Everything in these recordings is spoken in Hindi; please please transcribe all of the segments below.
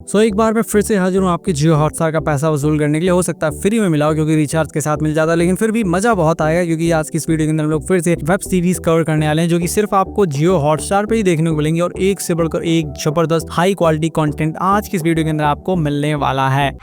एक बार मैं फिर से हाजिर हूँ आपके जियो हॉटस्टार का पैसा वसूल करने के लिए। हो सकता है फ्री में मिला हो क्योंकि रिचार्ज के साथ मिल जाता, लेकिन फिर भी मजा बहुत आएगा क्योंकि आज की इस वीडियो के अंदर हम लोग फिर से वेब सीरीज कवर करने वाले हैं जो कि सिर्फ आपको जियो हॉटस्टार पे ही देखने को मिलेंगे और एक से बढ़कर एक जबरदस्त हाई क्वालिटी कंटेंट आज की इस वीडियो के अंदर आपको मिलने वाला है।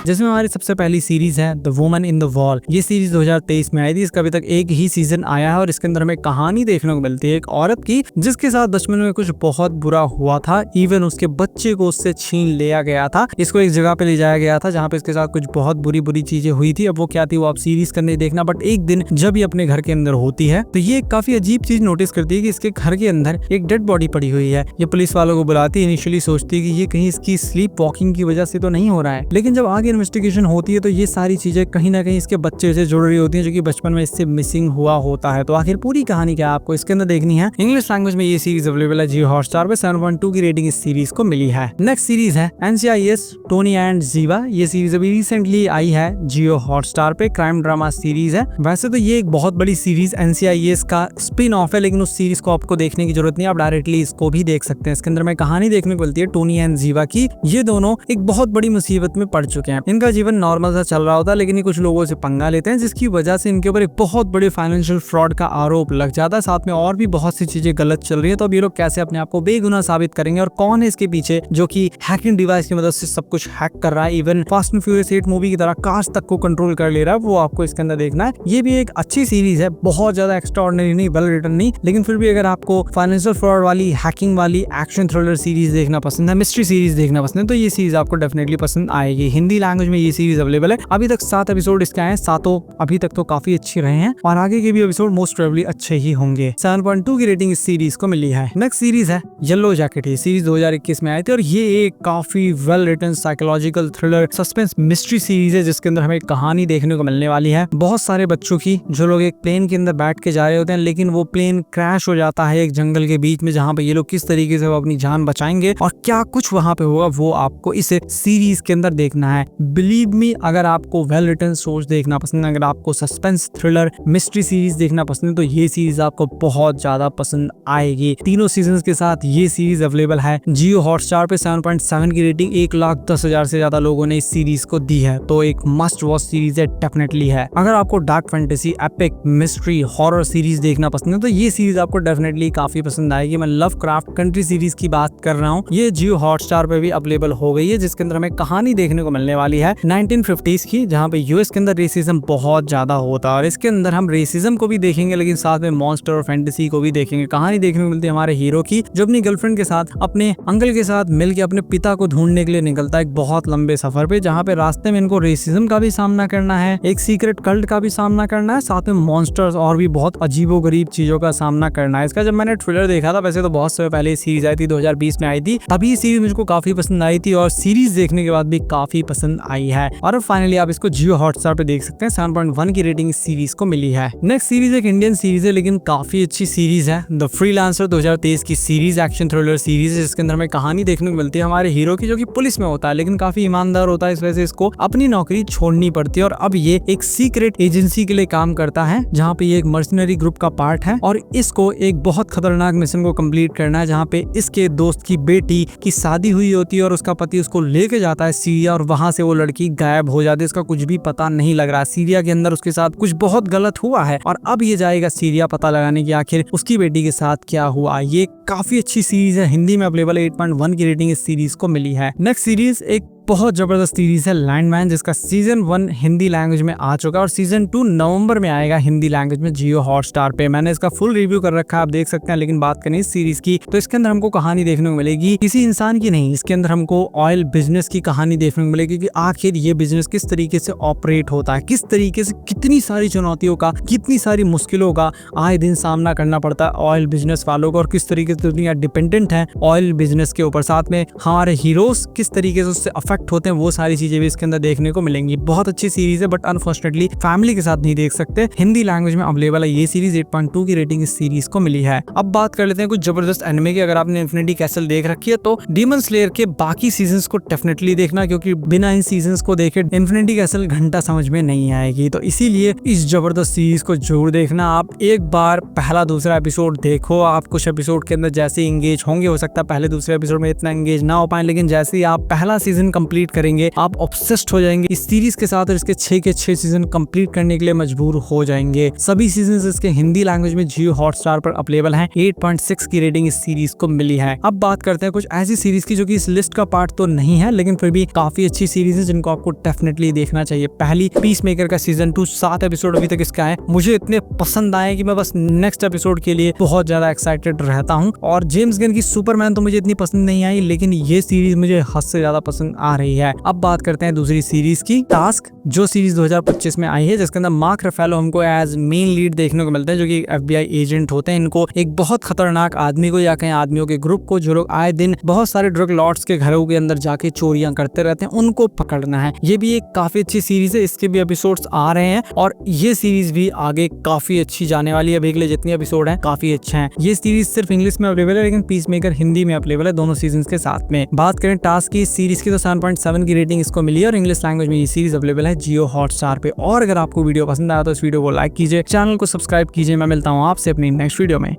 जिसमें हमारी सबसे पहली सीरीज है the woman in the wall. ये सीरीज 2023 में आई थी। इसका अभी तक एक ही सीजन आया है और इसके अंदर हमें कहानी देखने को मिलती है एक औरत की जिसके साथ बचपन में कुछ बहुत बुरा हुआ था। इवन उसके बच्चे को उससे छीन लिया गया था। इसको एक जगह पे ले जाया गया था जहाँ पे इसके साथ कुछ बहुत बुरी चीजें हुई थी। अब वो क्या थी वो आप सीरीज करने देखना। बट एक दिन जब ये अपने घर के अंदर होती है तो ये काफी अजीब चीज नोटिस करती है कि इसके घर के अंदर एक डेड बॉडी पड़ी हुई है। ये पुलिस वालों को बुलाती है। इनिशियली सोचती है कि ये कहीं इसकी स्लीप वॉकिंग की वजह से तो नहीं हो रहा है, लेकिन जब आगे इन्वेस्टिगेशन होती है तो ये सारी चीजें कहीं ना कहीं इसके बच्चे से जुड़ रही होती हैं जो कि बचपन में इससे मिसिंग हुआ होता है। तो आखिर पूरी कहानी क्या आपको इसके अंदर देखनी है। इंग्लिश लैंग्वेज में ये सीरीज अवेलेबल है जियो हॉटस्टार पे। 7.2 की रेटिंग इस सीरीज को मिली है। नेक्स्ट सीरीज है NCIS टोनी एंड जीवा। ये सीरीज अभी रिसेंटली आई है जियो हॉटस्टार पे। क्राइम ड्रामा सीरीज है। वैसे तो ये एक बहुत बड़ी सीरीज NCIS का स्पिन ऑफ है, लेकिन उस सीरीज को आपको देखने की जरूरत नहीं, आप डायरेक्टली इसको भी देख सकते हैं। इसके अंदर में कहानी देखने को मिलती है टोनी एंड जीवा की। ये दोनों एक बहुत बड़ी मुसीबत में पड़ चुके हैं। इनका जीवन नॉर्मल सा चल रहा होता है, लेकिन ये कुछ लोगों से पंगा लेते हैं जिसकी वजह से इनके ऊपर एक बहुत बड़े फाइनेंशियल फ्रॉड का आरोप लग जाता है। साथ में और भी बहुत सी चीजें गलत चल रही है। तो अब ये लोग कैसे अपने आप को बेगुनाह साबित करेंगे और कौन है इसके पीछे जो कि हैकिंग डिवाइस की मदद से सब कुछ हैक कर रहा है, even fast and furious 8 movie की तरह कार्स तक को कंट्रोल कर ले रहा है, वो आपको इसके अंदर देखना है। ये भी एक अच्छी सीरीज है, बहुत ज्यादा एक्स्ट्राऑर्डिनरी नहीं, वेल रिटन नहीं, लेकिन फिर भी अगर आपको फाइनेंशियल फ्रॉड वाली, हैकिंग वाली, एक्शन थ्रिलर सीरीज देखना पसंद है, मिस्ट्री सीरीज देखना पसंद है, तो ये सीरीज आपको डेफिनेटली पसंद आएगी। हिंदी लैंग्वेज में ये सीरीज अवेलेबल है। अभी तक 7 एपिसोड इसके आए हैं। सातों अभी तक तो काफी अच्छे रहे हैं और आगे के भी एपिसोड मोस्ट प्रोबेबली अच्छे ही होंगे। 7.2 की रेटिंग इस सीरीज को मिली है। नेक्स्ट सीरीज है येलो जैकेट। ये सीरीज 2021 में आई थी और ये एक काफी well written psychological thriller suspense mystery series है जिसके अंदर हमें कहानी देखने को मिलने वाली है बहुत सारे बच्चों की, जो लोग एक प्लेन के अंदर बैठ के जा रहे होते हैं, लेकिन वो प्लेन क्रैश हो जाता है एक जंगल के बीच में, जहाँ पे ये लोग किस तरीके से वो अपनी जान बचाएंगे और क्या कुछ वहां पे होगा वो आपको इस सीरीज के अंदर देखना है। बिलीव मी, अगर आपको वेल रिटन सोच देखना पसंद है, अगर आपको सस्पेंस थ्रिलर मिस्ट्री सीरीज देखना पसंद है, तो ये सीरीज आपको बहुत ज्यादा पसंद आएगी। तीनों सीजन के साथ ये सीरीज अवेलेबल है जियो हॉटस्टार पे। 7.7 की रेटिंग 1,10,000 से ज्यादा लोगों ने इस सीरीज को दी है, तो एक मस्ट वॉच सीरीज है, डेफिनेटली है। अगर आपको dark fantasy, epic, mystery, horror series देखना पसंद है तो ये सीरीज आपको डेफिनेटली काफी पसंद आएगी। मैं लव क्राफ्ट कंट्री सीरीज की बात कर रहा हूँ। ये जियो हॉटस्टार पे भी अवेलेबल हो गई है, जिसके अंदर हमें कहानी देखने को मिलने वाली है 1950s की, जहाँ पे यूएस के अंदर रेसिज्म बहुत ज्यादा होता है और इसके अंदर हम रेसिज्म को भी देखेंगे, लेकिन साथ में मॉन्स्टर और फैंटेसी को भी देखेंगे। कहानी देखने को मिलती है हमारे हीरो की, जो अपनी गर्लफ्रेंड के साथ, अपने अंकल के साथ मिलकर अपने पिता को ढूंढने के लिए निकलता है एक बहुत लंबे सफर पे, जहाँ पे रास्ते में इनको रेसिज्म का भी सामना करना है, एक सीक्रेट कल्ट का भी सामना करना है, साथ में मॉन्स्टर्स और भी बहुत अजीबोगरीब चीजों का सामना करना है। इसका जब मैंने ट्रेलर देखा था, वैसे तो बहुत समय पहले सीरीज आई थी, 2020 में आई थी, तभी सीरीज मुझको काफी पसंद आई थी और सीरीज देखने के बाद भी काफी पसंद आई है। और फाइनली आप इसको जियो हॉटस्टार पे देख सकते हैं। 7.1 की रेटिंग इस सीरीज को मिली है। नेक्स्ट सीरीज एक इंडियन सीरीज है, लेकिन काफी अच्छी सीरीज है। द फ्रीलांसर 2023 की सीरीज एक्शन थ्रिलर सीरीज है, जिसके अंदर हमें कहानी देखने को मिलती है हमारे हीरो की, जो कि पुलिस में होता है लेकिन काफी ईमानदार होता है। इस वजह से इसको अपनी नौकरी छोड़नी पड़ती है और अब ये एक सीक्रेट एजेंसी के लिए काम करता है, जहाँ पे ये एक मर्सनरी ग्रुप का पार्ट है और इसको एक बहुत खतरनाक मिशन को कंप्लीट करना है, जहाँ पे इसके दोस्त की बेटी की शादी हुई होती है और उसका पति उसको लेके जाता है सीरिया और वहां से वो लड़की गायब हो जाती है। इसका कुछ भी पता नहीं लग रहा। सीरिया के अंदर उसके साथ कुछ बहुत गलत हुआ है और अब ये जाएगा सीरिया पता लगाने की आखिर उसकी बेटी के साथ क्या हुआ। ये काफी अच्छी सीरीज है, हिंदी में अवेलेबल है। 8.1 की रेटिंग इस सीरीज को मिली है। नेक्स्ट सीरीज एक बहुत जबरदस्त सीरीज है लैंडमैन, जिसका सीजन 1 हिंदी लैंग्वेज में आ चुका है और सीजन 2 नवंबर में आएगा हिंदी लैंग्वेज में जियो हॉटस्टार पे। मैंने इसका फुल रिव्यू कर रखा है, आप देख सकते हैं। लेकिन बात करें इस सीरीज की तो इसके अंदर हमको कहानी देखने को मिलेगी किसी इंसान की नहीं, इसके अंदर हमको ऑयल बिजनेस की कहानी देखने को मिलेगी कि आखिर ये बिजनेस किस तरीके से ऑपरेट होता है, किस तरीके से कितनी सारी चुनौतियों का, कितनी सारी मुश्किलों का आए दिन सामना करना पड़ता है ऑयल बिजनेस वालों को और किस तरीके से दुनिया डिपेंडेंट है ऑयल बिजनेस के ऊपर। साथ में हमारे हीरोज किस तरीके से उससे अफेक्ट इफेक्ट होते हैं वो सारी चीजें भी इसके अंदर देखने को मिलेंगी। बहुत अच्छी सीरीज है बट अनफॉर्चुनेटली फैमिली के साथ नहीं देख सकते। हिंदी लैंग्वेज में अवेलेबल है ये सीरीज। 8.2 की रेटिंग इस सीरीज को मिली है। अब बात कर लेते हैं कुछ जबरदस्त एनिमे की। अगर आपने इन्फिनिटी कैसल देख रखी है तो डीमन स्लेयर के बाकी सीजन्स को डेफिनेटली देखना, क्योंकि बिना इन सीजन्स को देखे इन्फिनिटी कैसल घंटा समझ में नहीं आएगी। तो इसीलिए इस जबरदस्त सीरीज को जरूर देखना। आप एक बार पहला दूसरा एपिसोड देखो, आप कुछ एपिसोड के अंदर जैसे इंगेज होंगे, हो सकता है पहले दूसरे एपिसोड में इतना इंगेज ना हो पाए, लेकिन जैसे ही आप पहला सीजन कंप्लीट करेंगे आप ऑब्सेस्ड हो जाएंगे इस सीरीज के साथ और इसके 6 के 6 सीजन कंप्लीट करने के लिए मजबूर हो जाएंगे। सभी सीजन इसके हिंदी लैंग्वेज में जियो हॉटस्टार पर अवेलेबल हैं। 8.6 की रेटिंग इस सीरीज को मिली है। अब बात करते हैं कुछ ऐसी सीरीज की जो कि इस लिस्ट का पार्ट तो नहीं है लेकिन फिर भी काफी अच्छी सीरीज है जिनको आपको डेफिनेटली देखना चाहिए। पहली पीस मेकर का सीजन 2 7 एपिसोड अभी तक इसका है। मुझे इतने पसंद आए कि मैं बस नेक्स्ट एपिसोड के लिए बहुत ज्यादा एक्साइटेड रहता हूँ। और जेम्स गन की सुपरमैन तो मुझे इतनी पसंद नहीं आई, लेकिन ये सीरीज मुझे हद से ज्यादा पसंद आ रही है। अब बात करते हैं दूसरी सीरीज की, टास्क, जो सीरीज 2025 में आई है, जिसके अंदर मार्क रफेलो हमको एज मेन लीड देखने को मिलते हैं, जो कि FBI एजेंट होते हैं। इनको एक बहुत खतरनाक आदमी को या कहीं आदमियों के ग्रुप को जो लोग आए दिन बहुत सारे ड्रग लॉर्ड्स के घरों के अंदर जाके चोरियां करते रहते हैं, उनको पकड़ना है। ये भी एक काफी अच्छी सीरीज है। इसके भी एपिसोड्स आ रहे हैं और ये सीरीज भी आगे काफी अच्छी जाने वाली है। अभी के लिए जितनी एपिसोड है काफी अच्छे हैं। ये सीरीज सिर्फ इंग्लिश में अवेलेबल है लेकिन पीस मेकर हिंदी में अवेलेबल है, दोनों सीजन के साथ में। बात करें टास्क की सीरीज की तो 7.7 की रेटिंग इसको मिली है और इंग्लिश लैंग्वेज में ये सीरीज अवेलेबल है जियो हॉटस्टार पे। और अगर आपको वीडियो पसंद आया तो इस वीडियो को लाइक कीजिए, चैनल को सब्सक्राइब कीजिए। मैं मिलता हूँ आपसे अपनी नेक्स्ट वीडियो में।